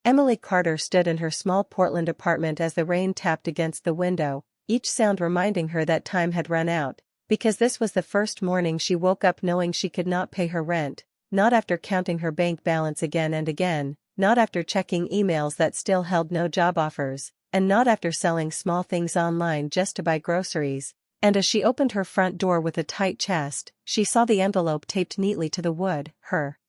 Emily Carter stood in her small Portland apartment as the rain tapped against the window, each sound reminding her that time had run out, because this was the first morning she woke up knowing she could not pay her rent, not after counting her bank balance again and again, not after checking emails that still held no job offers, and not after selling small things online just to buy groceries. And as she opened her front door with a tight chest, she saw the envelope taped neatly to the wood, her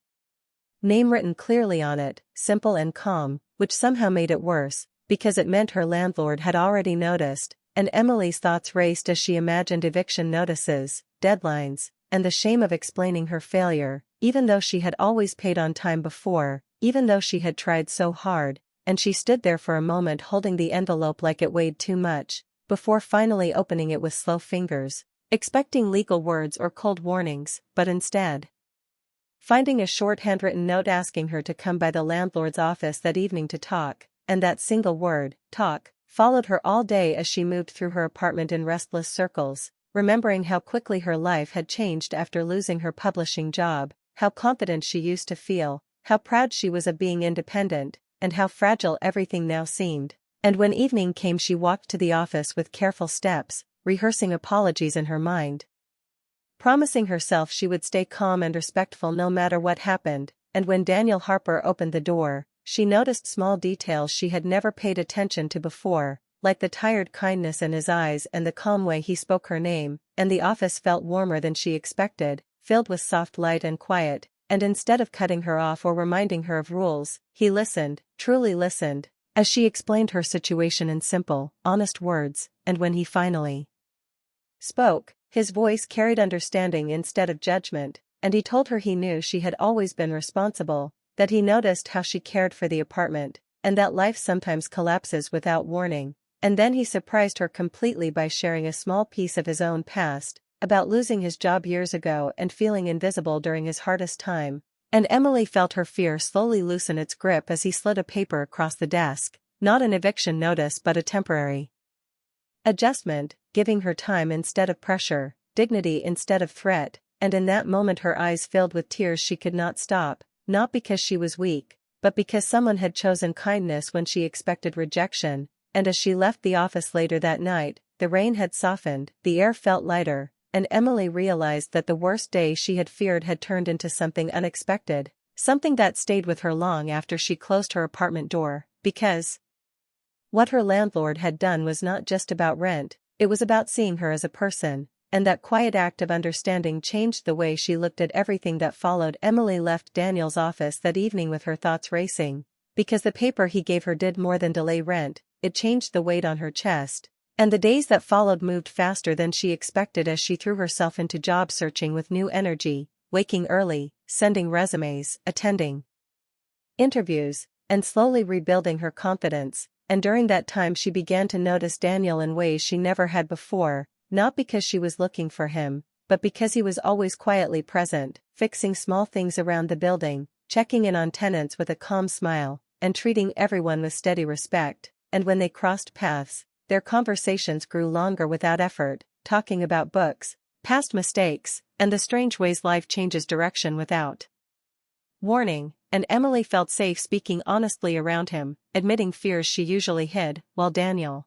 name written clearly on it, simple and calm, which somehow made it worse, because it meant her landlord had already noticed, and Emily's thoughts raced as she imagined eviction notices, deadlines, and the shame of explaining her failure, even though she had always paid on time before, even though she had tried so hard, and she stood there for a moment holding the envelope like it weighed too much, before finally opening it with slow fingers, expecting legal words or cold warnings, but instead finding a short handwritten note asking her to come by the landlord's office that evening to talk, and that single word, talk, followed her all day as she moved through her apartment in restless circles, remembering how quickly her life had changed after losing her publishing job, how confident she used to feel, how proud she was of being independent, and how fragile everything now seemed. And when evening came she walked to the office with careful steps, rehearsing apologies in her mind, promising herself she would stay calm and respectful no matter what happened. And when Daniel Harper opened the door, she noticed small details she had never paid attention to before, like the tired kindness in his eyes and the calm way he spoke her name, and the office felt warmer than she expected, filled with soft light and quiet, and instead of cutting her off or reminding her of rules, he listened, truly listened, as she explained her situation in simple, honest words, and when he finally spoke, his voice carried understanding instead of judgment, and he told her he knew she had always been responsible, that he noticed how she cared for the apartment, and that life sometimes collapses without warning. And then he surprised her completely by sharing a small piece of his own past, about losing his job years ago and feeling invisible during his hardest time. And Emily felt her fear slowly loosen its grip as he slid a paper across the desk, not an eviction notice but a temporary adjustment, giving her time instead of pressure, dignity instead of threat, and in that moment her eyes filled with tears she could not stop, not because she was weak, but because someone had chosen kindness when she expected rejection. And as she left the office later that night, the rain had softened, the air felt lighter, and Emily realized that the worst day she had feared had turned into something unexpected, something that stayed with her long after she closed her apartment door, because what her landlord had done was not just about rent, it was about seeing her as a person, and that quiet act of understanding changed the way she looked at everything that followed. Emily left Daniel's office that evening with her thoughts racing, because the paper he gave her did more than delay rent, it changed the weight on her chest, and the days that followed moved faster than she expected as she threw herself into job searching with new energy, waking early, sending resumes, attending interviews, and slowly rebuilding her confidence. And during that time she began to notice Daniel in ways she never had before, not because she was looking for him, but because he was always quietly present, fixing small things around the building, checking in on tenants with a calm smile, and treating everyone with steady respect. And when they crossed paths, their conversations grew longer without effort, talking about books, past mistakes, and the strange ways life changes direction without warning. And Emily felt safe speaking honestly around him, admitting fears she usually hid, while Daniel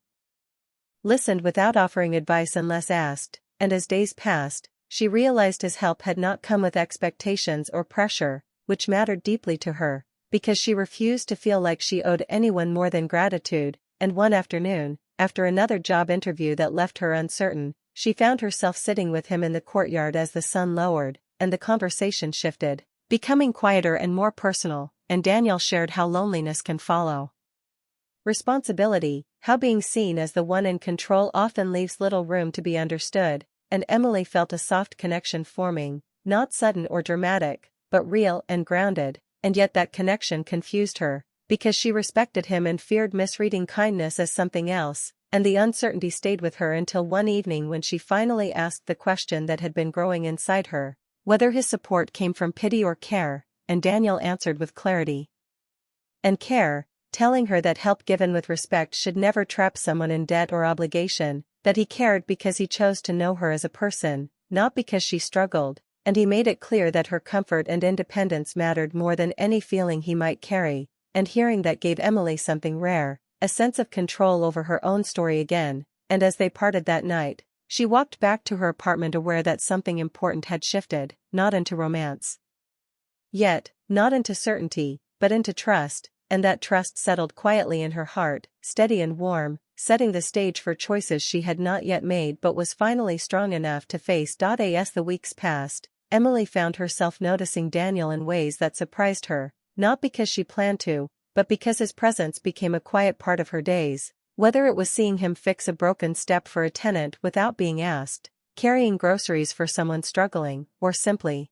listened without offering advice unless asked. And as days passed, she realized his help had not come with expectations or pressure, which mattered deeply to her, because she refused to feel like she owed anyone more than gratitude. And one afternoon, after another job interview that left her uncertain, she found herself sitting with him in the courtyard as the sun lowered, and the conversation shifted, becoming quieter and more personal, and Daniel shared how loneliness can follow responsibility, how being seen as the one in control often leaves little room to be understood, and Emily felt a soft connection forming, not sudden or dramatic, but real and grounded, and yet that connection confused her, because she respected him and feared misreading kindness as something else, and the uncertainty stayed with her until one evening when she finally asked the question that had been growing inside her, whether his support came from pity or care, and Daniel answered with clarity and care, telling her that help given with respect should never trap someone in debt or obligation, that he cared because he chose to know her as a person, not because she struggled, and he made it clear that her comfort and independence mattered more than any feeling he might carry. and hearing that gave Emily something rare, a sense of control over her own story again, and as they parted that night, she walked back to her apartment aware that something important had shifted, not into romance yet, not into certainty, but into trust, and that trust settled quietly in her heart, steady and warm, setting the stage for choices she had not yet made but was finally strong enough to face. As the weeks passed, Emily found herself noticing Daniel in ways that surprised her, not because she planned to, but because his presence became a quiet part of her days, whether it was seeing him fix a broken step for a tenant without being asked, carrying groceries for someone struggling, or simply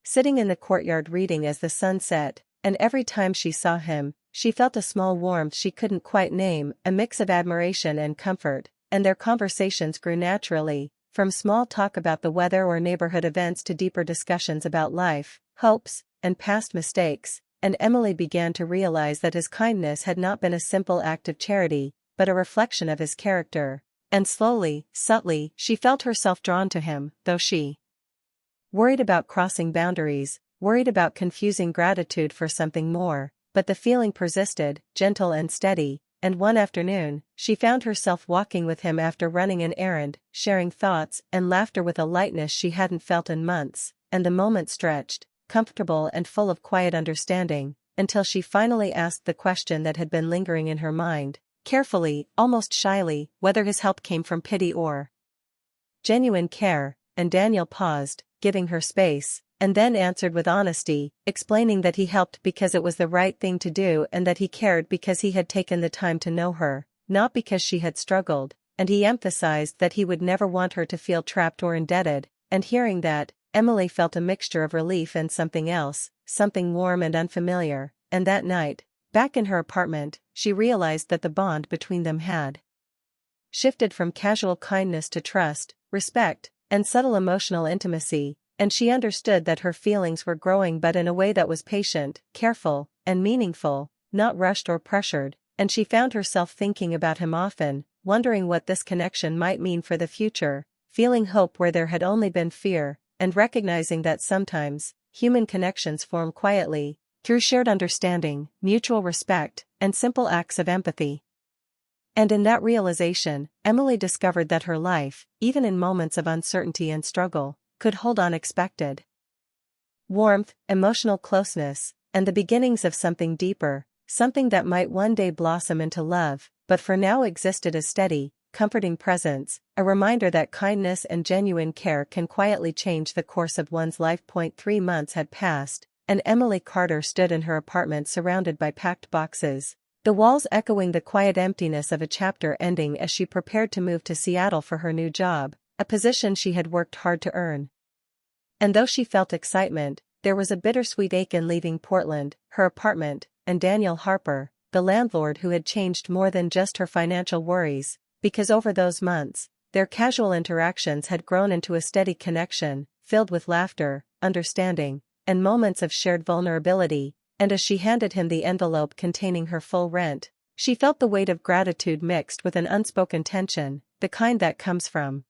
sitting in the courtyard reading as the sun set, and every time she saw him, she felt a small warmth she couldn't quite name, a mix of admiration and comfort, and their conversations grew naturally, from small talk about the weather or neighborhood events to deeper discussions about life, hopes, and past mistakes, and Emily began to realize that his kindness had not been a simple act of charity, but a reflection of his character, and slowly, subtly, she felt herself drawn to him, though she worried about crossing boundaries, worried about confusing gratitude for something more, but the feeling persisted, gentle and steady, and one afternoon, she found herself walking with him after running an errand, sharing thoughts and laughter with a lightness she hadn't felt in months, and the moment stretched, comfortable and full of quiet understanding, until she finally asked the question that had been lingering in her mind, carefully, almost shyly, whether his help came from pity or genuine care, and Daniel paused, giving her space, and then answered with honesty, explaining that he helped because it was the right thing to do and that he cared because he had taken the time to know her, not because she had struggled, and he emphasized that he would never want her to feel trapped or indebted, and hearing that, Emily felt a mixture of relief and something else, something warm and unfamiliar, and that night, back in her apartment, she realized that the bond between them had shifted from casual kindness to trust, respect, and subtle emotional intimacy, and she understood that her feelings were growing but in a way that was patient, careful, and meaningful, not rushed or pressured, and she found herself thinking about him often, wondering what this connection might mean for the future, feeling hope where there had only been fear, and recognizing that sometimes, human connections form quietly, through shared understanding, mutual respect, and simple acts of empathy. And in that realization, Emily discovered that her life, even in moments of uncertainty and struggle, could hold unexpected warmth, emotional closeness, and the beginnings of something deeper, something that might one day blossom into love, but for now existed as steady, comforting presence, a reminder that kindness and genuine care can quietly change the course of one's life. 3 months had passed, and Emily Carter stood in her apartment surrounded by packed boxes, the walls echoing the quiet emptiness of a chapter ending as she prepared to move to Seattle for her new job, a position she had worked hard to earn. And though she felt excitement, there was a bittersweet ache in leaving Portland, her apartment, and Daniel Harper, the landlord who had changed more than just her financial worries, because over those months, their casual interactions had grown into a steady connection, filled with laughter, understanding, and moments of shared vulnerability. And as she handed him the envelope containing her full rent, she felt the weight of gratitude mixed with an unspoken tension, the kind that comes from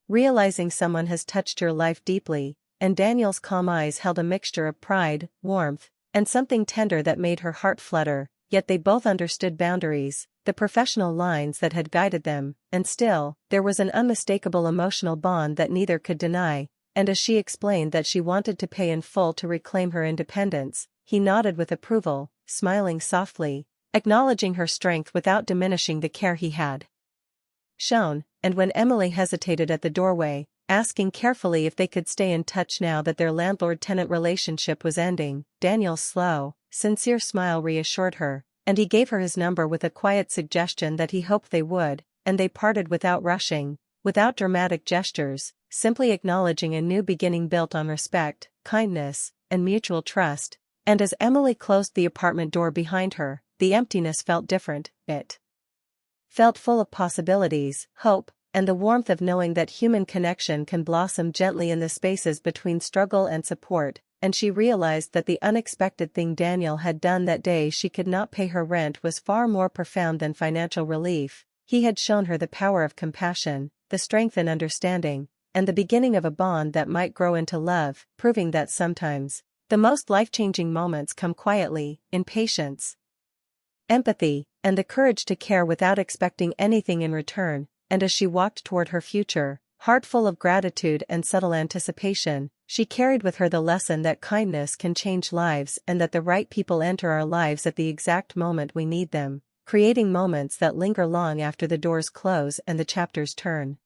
realizing someone has touched your life deeply, and Daniel's calm eyes held a mixture of pride, warmth, and something tender that made her heart flutter, yet they both understood boundaries, the professional lines that had guided them, and still, there was an unmistakable emotional bond that neither could deny, and as she explained that she wanted to pay in full to reclaim her independence, he nodded with approval, smiling softly, acknowledging her strength without diminishing the care he had shown, and when Emily hesitated at the doorway, asking carefully if they could stay in touch now that their landlord-tenant relationship was ending, Daniel's slow, sincere smile reassured her, and he gave her his number with a quiet suggestion that he hoped they would, and they parted without rushing, without dramatic gestures, simply acknowledging a new beginning built on respect, kindness, and mutual trust. And as Emily closed the apartment door behind her, the emptiness felt different, it felt full of possibilities, hope, and the warmth of knowing that human connection can blossom gently in the spaces between struggle and support, and she realized that the unexpected thing Daniel had done that day she could not pay her rent was far more profound than financial relief. He had shown her the power of compassion, the strength in understanding, and the beginning of a bond that might grow into love, proving that sometimes The most life-changing moments come quietly, in patience, empathy, and the courage to care without expecting anything in return. And as she walked toward her future, heart full of gratitude and subtle anticipation, she carried with her the lesson that kindness can change lives and that the right people enter our lives at the exact moment we need them, creating moments that linger long after the doors close and the chapters turn.